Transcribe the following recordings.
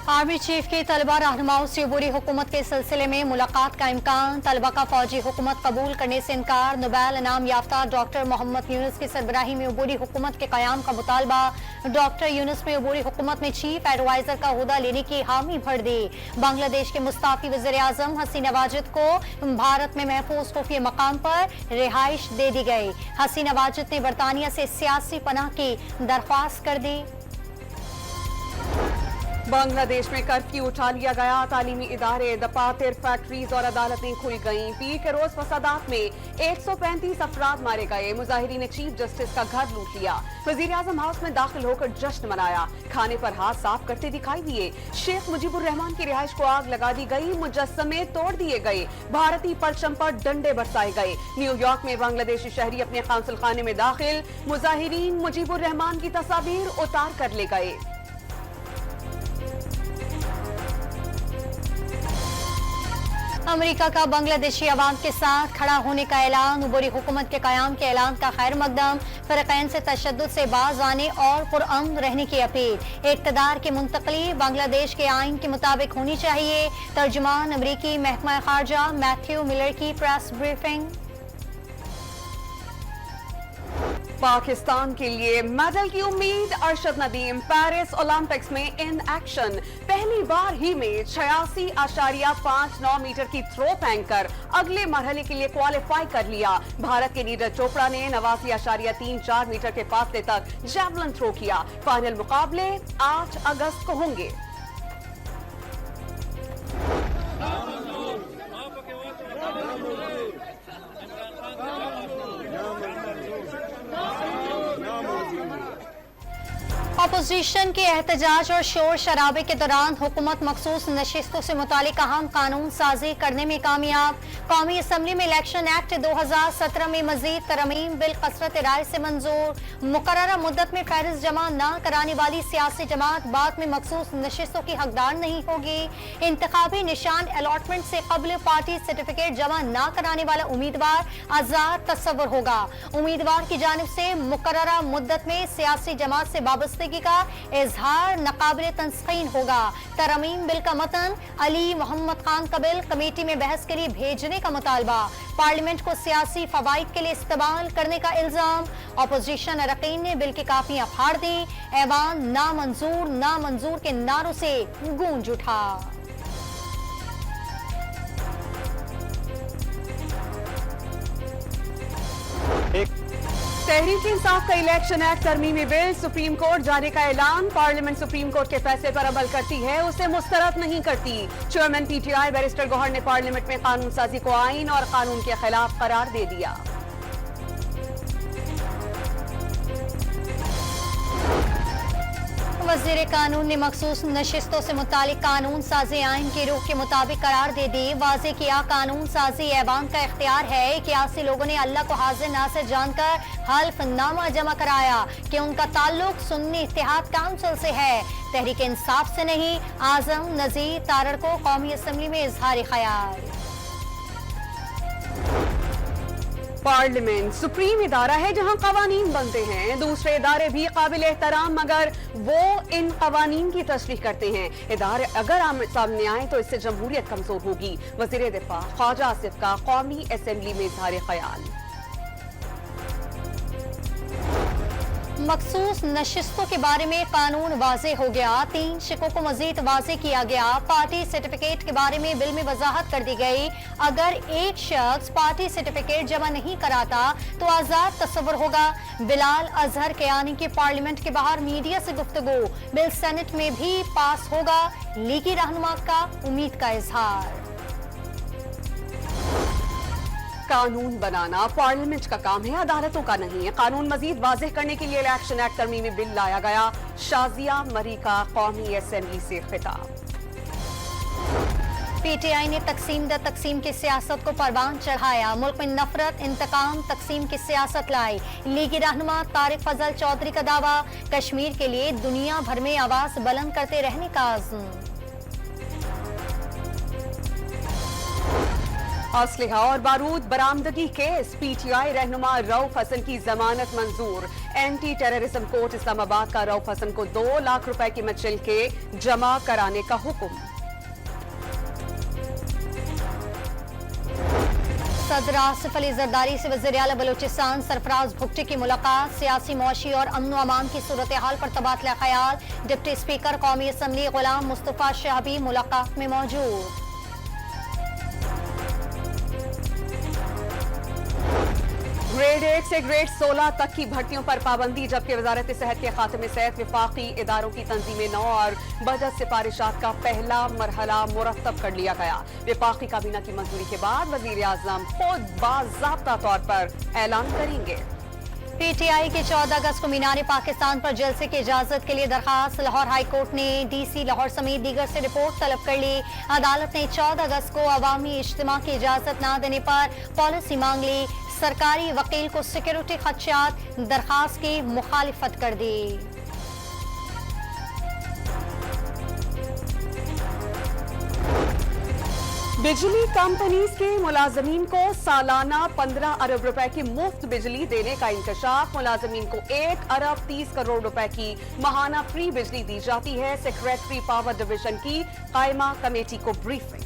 Army chief की तलबा रहनुमाओं से अबूरी हुकूमत के सिलसिले में मुलाकात का इम्कान। तलबा का फौजी हुकूमत कबूल करने से इनकार। नोबेल इनाम याफ्ता डॉक्टर मोहम्मद यूनुस की सरबराही में अबूरी हुकूमत के क़याम का मुतालबा। डॉक्टर यूनुस ने अबूरी हुकूमत में चीफ एडवाइजर का ओहदा लेने की हामी भर दी। बांग्लादेश के मुस्ताफी वज़ीर आज़म हसीना वाजिद को भारत में महफूज खुफिया मकाम पर रिहाइश दे दी गई। हसीना वाजिद ने बरतानिया से सियासी पनाह की दरख्वास्त कर दी। बांग्लादेश में कर्फ्यू उठा लिया गया। तालीमी इदारे, दफातर, फैक्ट्रीज और अदालतें खुल गईं। पीर के रोज फसादात में 135 अफराद मारे गए। मुजाहिरीन ने चीफ जस्टिस का घर लूट लिया। वजीर आजम हाउस में दाखिल होकर जश्न मनाया। खाने पर हाथ साफ करते दिखाई दिए। शेख मुजीबुर रहमान की रिहाइश को आग लगा दी गई। मुजस्समे तोड़ दिए गए। भारतीय परचम पर डंडे बरसाए गए। न्यूयॉर्क में बांग्लादेशी शहरी अपने काउंसिल खाने में दाखिल। मुजाहिरीन मुजीबुर रहमान की तस्वीर उतार कर ले गए। अमेरिका का बांग्लादेशी अवाम के साथ खड़ा होने का ऐलान। अबूरी हुकूमत के क़याम के ऐलान का खैर मकदम। फ़रक़ैन से तशद्दुद से बाज आने और पुरअमन रहने की अपील। इक़्तिदार की मुंतक़ली बांग्लादेश के आइन के मुताबिक होनी चाहिए। तर्जुमान अमरीकी महकमा ख़ारजा मैथ्यू मिलर की प्रेस ब्रीफिंग। पाकिस्तान के लिए मेडल की उम्मीद। अरशद नदीम पेरिस ओलंपिक्स में इन एक्शन। पहली बार ही में 86.59 मीटर की थ्रो फेंक कर अगले मरहले के लिए क्वालिफाई कर लिया। भारत के नीरज चोपड़ा ने 89.34 मीटर के फासले तक जैवलिन थ्रो किया। फाइनल मुकाबले 8 अगस्त को होंगे। अपोजिशन के एहतजाज और शोर शराबे के दौरान हुकूमत मखसूस नशिस्तों से मुतालिक अहम कानून साजी करने में कामयाब। कौमी असम्बली में इलेक्शन एक्ट 2017 में मजीद तरमीम बिल कसरत राय से मंजूर। मुकर्ररा मुद्दत में फहरिस्त जमा न कराने वाली सियासी जमात बाद में मखसूस नशिस्तों की हकदार नहीं होगी। इंतखाबी निशान अलॉटमेंट से कबल पार्टी सर्टिफिकेट जमा न कराने वाला उम्मीदवार आजाद तस्वर होगा। उम्मीदवार की जानिब से मुकर्ररा मुद्दत में सियासी जमात से वाबस्तगी का इजहार नाकाबिल तस्खीन होगा। तरमीम बिल का मतन अली मोहम्मद खान का बिल कमेटी में बहस के लिए भेजने का मुतालबा। पार्लियामेंट को सियासी फवाइद के लिए इस्तेमाल करने का इल्जाम। अपोजिशन अरकान ने बिल की कापियां फाड़ दी। ऐवान नामंजूर के नारों से गूंज उठा। तहरीक इंसाफ का इलेक्शन एक्ट तरमीमी बिल सुप्रीम कोर्ट जाने का ऐलान। पार्लियामेंट सुप्रीम कोर्ट के फैसले पर अमल करती है, उसे मुस्तरद नहीं करती। चेयरमैन पीटीआई बैरिस्टर गौहर ने पार्लियामेंट में कानून साजी को आइन और कानून के खिलाफ करार दे दिया। वज़ीर कानून ने मखसूस नशिस्तों से मुतालिक कानून साजी आइन की रूह के मुताबिक करार दे दी। वाज़े किया कानून साजी ऐवान का इख्तियार है। 81 लोगों ने अल्लाह को हाजिर नासिर जानकर हल्फनामा जमा कराया कि उनका ताल्लुक सुन्नी इत्तेहाद काउंसिल से है, तहरीक इंसाफ से नहीं। आजम नजीर तारड़ को कौमी असम्बली में इजहार ख्याल। पार्लियामेंट सुप्रीम इदारा है जहां कवानीन बनते हैं। दूसरे इदारे भी काबिल एहतराम मगर वो इन कवानीन की तशरीह करते हैं। इदारे अगर सामने आए तो इससे जमहूरियत कमजोर होगी। वज़ीर दिफा ख्वाजा आसिफ का कौमी असम्बली में इजहार ख्याल। मखसूस नशिस्तों के बारे में कानून वाजे हो गया। 3 शिकों को मजीद वाजे किया गया। पार्टी सर्टिफिकेट के बारे में बिल में वजाहत कर दी गई। अगर एक शख्स पार्टी सर्टिफिकेट जमा नहीं कराता तो आजाद तस्वर होगा। बिलाल अजहर कयानी की पार्लियामेंट के बाहर मीडिया से गुफ्तगू। बिल सेनेट में भी पास होगा। लीगी रहनुमा का उम्मीद का इजहार। कानून बनाना पार्लियामेंट का काम है, अदालतों का नहीं है। कानून मजीद वाज़ेह करने के लिए इलेक्शन एक्ट तरमीमी बिल लाया गया। शाजिया मरी का कौमी असम्बली से खिताब। पीटीआई ने तकसीम द तकसीम की सियासत को परवान चढ़ाया। मुल्क में नफरत, इंतकाम, तकसीम की सियासत लाई। लीगी रहनुमा तारिक फजल चौधरी का दावा, कश्मीर के लिए दुनिया भर में आवाज बुलंद करते रहने का आज़म। असलहा और बारूद बरामदगी केस। पीटीआई रहनुमा रऊफ हसन की जमानत मंजूर। एंटी टेररिज्म कोर्ट इस्लामाबाद का रऊफ हसन को 2 लाख रुपए की मचिल के जमा कराने का हुक्म। सदर आसिफ अली जरदारी से वज़ीर आला बलूचिस्तान सरफराज भुट्टी की मुलाकात, सियासी मुआशी और अमन व अमान की सूरत हाल पर तबादला ख्याल। डिप्टी स्पीकर कौमी असम्बली गुलाम मुस्तफा शाह भी मुलाकात में मौजूद। ग्रेड 1 से ग्रेड 16 तक की भर्तियों पर पाबंदी, जबकि वजारत सेहत के खात्मे सहित विफाकी इदारों की तंजीमें 9 और बजट सिफारिशात का पहला मरहला मुरतब कर लिया गया। विफाकी काबीना की मंजूरी के बाद वजीर आजम खुद बाज़ाब्ता तौर पर ऐलान करेंगे। पीटीआई के 14 अगस्त को मीनार पाकिस्तान पर जलसे की इजाजत के लिए दरखास्त। लाहौर हाई कोर्ट ने डीसी लाहौर समेत दीगर से रिपोर्ट तलब कर ली। अदालत ने 14 अगस्त को अवामी इज्तिमा की इजाजत न देने पर पॉलिसी मांग ली। सरकारी वकील को सिक्योरिटी खदशात, दरखास्त की मुखालिफत कर दी। बिजली कंपनीज के मुलाजमीन को सालाना 15 अरब रुपए की मुफ्त बिजली देने का इंकशाफ। मुलाजमीन को 1 अरब 30 करोड़ रुपए की माहाना फ्री बिजली दी जाती है। सेक्रेटरी पावर डिवीजन की कायमा कमेटी को ब्रीफिंग।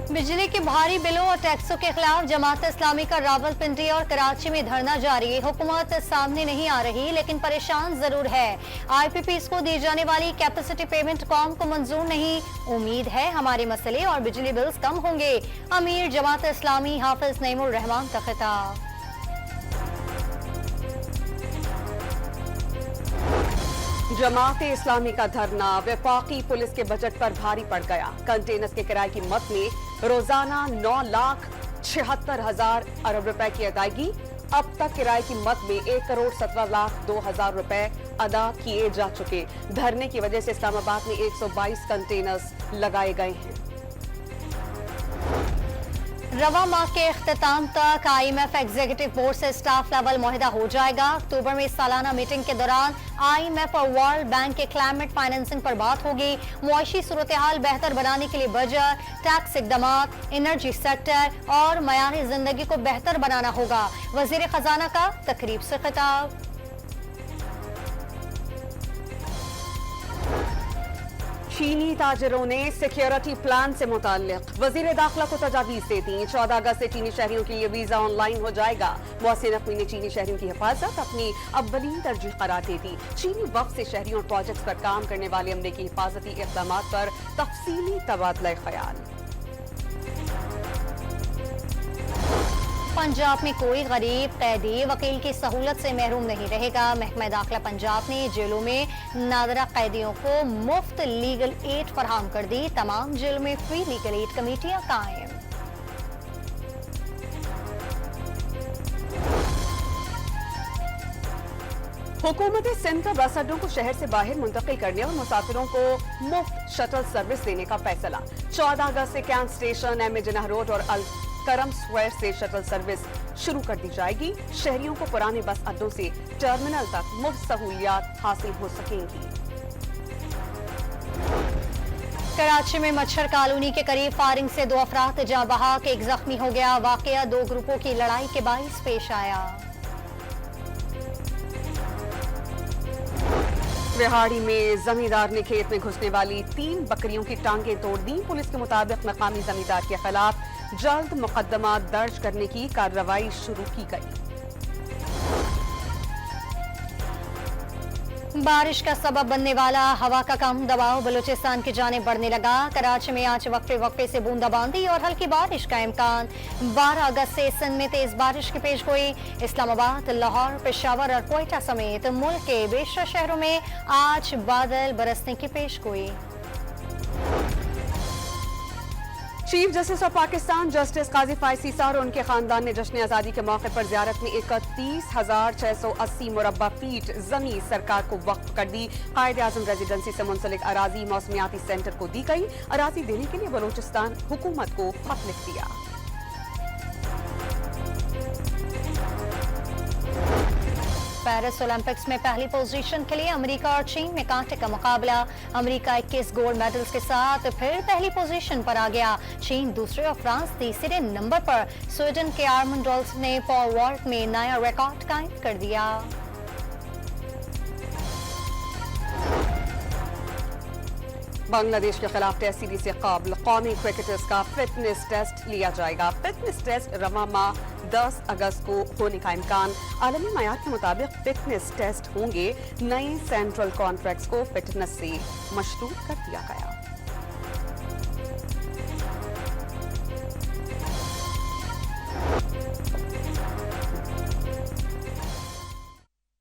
बिजली के भारी बिलों और टैक्सों के खिलाफ जमात इस्लामी का रावलपिंडी और कराची में धरना जारी। हुकूमत सामने नहीं आ रही लेकिन परेशान जरूर है। IPPs को दी जाने वाली कैपेसिटी पेमेंट कौम को मंजूर नहीं। उम्मीद है हमारे मसले और बिजली बिल्स कम होंगे। अमीर जमात इस्लामी हाफिज नईमुर रहमान का खिताब। जमात इस्लामी का धरना वफाकी पुलिस के बजट पर भारी पड़ गया। कंटेनर्स के किराए की मद में रोजाना 9,76,000 अरब रुपए की अदायगी। अब तक किराए की मद में 1,17,02,000 रुपए अदा किए जा चुके। धरने की वजह से इस्लामाबाद में 122 कंटेनर्स लगाए गए हैं। रवा माह के इख्तिताम तक IMF एग्जीक्यूटिव बोर्ड से स्टाफ लेवल मुआहिदा हो जाएगा। अक्टूबर में सालाना मीटिंग के दौरान IMF और वर्ल्ड बैंक के क्लाइमेट फाइनेंसिंग पर बात होगी। मुआशी सूरत हाल बेहतर बनाने के लिए बजट, टैक्स इकदामात, एनर्जी सेक्टर और मयारी जिंदगी को बेहतर बनाना होगा। वजीर खजाना का तकरीब से खिताब। चीनी ताजरों ने सिक्योरिटी प्लान से मुताल्लिक वजीर दाखिला को तजावीज दे दी। 14 अगस्त से चीनी शहरियों के लिए वीजा ऑनलाइन हो जाएगा। मोहसिन नकवी ने चीनी शहरियों की हिफाजत अपनी अव्वलीन तरजीह करार दे दी। चीनी वक्त से शहरियों और प्रोजेक्ट्स पर काम करने वाले अमले की हिफाजती इक़दामात पर तफसीली तबादला ख्याल। पंजाब में कोई गरीब कैदी वकील की सहूलत से महरूम नहीं रहेगा। महकमा दाखिला पंजाब ने जेलों में नादरा कैदियों को मुफ्त लीगल एड फराहम कर दी। तमाम जेलों में फ्री लीगल एड कमेटियां कायम। हुकूमत सिंध का बस अड्डों को शहर से बाहर मुंतकिल करने और मुसाफिरों को मुफ्त शटल सर्विस देने का फैसला। 14 अगस्त से कैंट स्टेशन, MA जिन्ना रोड और अल करम स्क्वायर से शटल सर्विस शुरू कर दी जाएगी। शहरियों को पुराने बस अड्डों से टर्मिनल तक मुफ्त सहूलियात हासिल हो सकेंगी। कराची में मच्छर कॉलोनी के करीब फायरिंग से 2 अफराद जाँ बहक, एक जख्मी हो गया। वाकया 2 ग्रुपों की लड़ाई के बाइस पेश आया। रिहाड़ी में जमींदार ने खेत में घुसने वाली 3 बकरियों की टांगें तोड़ दी। पुलिस के मुताबिक मकामी जमींदार के खिलाफ जल्द मुकदमा दर्ज करने की कार्रवाई शुरू की गई। बारिश का सबब बनने वाला हवा का कम दबाव बलूचिस्तान की जानिब बढ़ने लगा। कराची में आज वक्फे वक्फे से बूंदाबांदी और हल्की बारिश का इम्कान। 12 अगस्त से सिंध में तेज बारिश की पेशगोई। इस्लामाबाद, लाहौर, पेशावर और कोयटा समेत मुल्क के बेशतर शहरों में आज बादल बरसने की पेशगोई। Chief justice of Pakistan justice Qazi Faez Isa और उनके खानदान ने जश्न आज़ादी के मौके पर ज़ियारत में 31,680 मुरब्बा फीट ज़मीन सरकार को वक्फ कर दी। कायद आज़म रेजिडेंसी से मुंसलिक अराजी मौसमियाती सेंटर को दी गई। अराजी देने के लिए बलूचिस्तान हुकूमत को खत लिख दिया। पेरिस ओलंपिक्स में पहली पोजीशन के लिए अमेरिका और चीन में कांटे का मुकाबला। अमेरिका 21 गोल्ड मेडल्स के साथ फिर पहली पोजीशन पर आ गया। चीन दूसरे और फ्रांस तीसरे नंबर पर। स्वीडन के आर्मन डॉल्स ने पॉल वॉल्ट में नया रिकॉर्ड कायम कर दिया। बांग्लादेश के खिलाफ टेस्ट सीरीज से कबल कौमी क्रिकेटर्स का फिटनेस टेस्ट लिया जाएगा। फिटनेस टेस्ट रवा माह 10 अगस्त को होने का इम्कान। आलमी मयार के मुताबिक फिटनेस टेस्ट होंगे। नए सेंट्रल कॉन्ट्रैक्ट्स को फिटनेस से मशरूत कर दिया गया।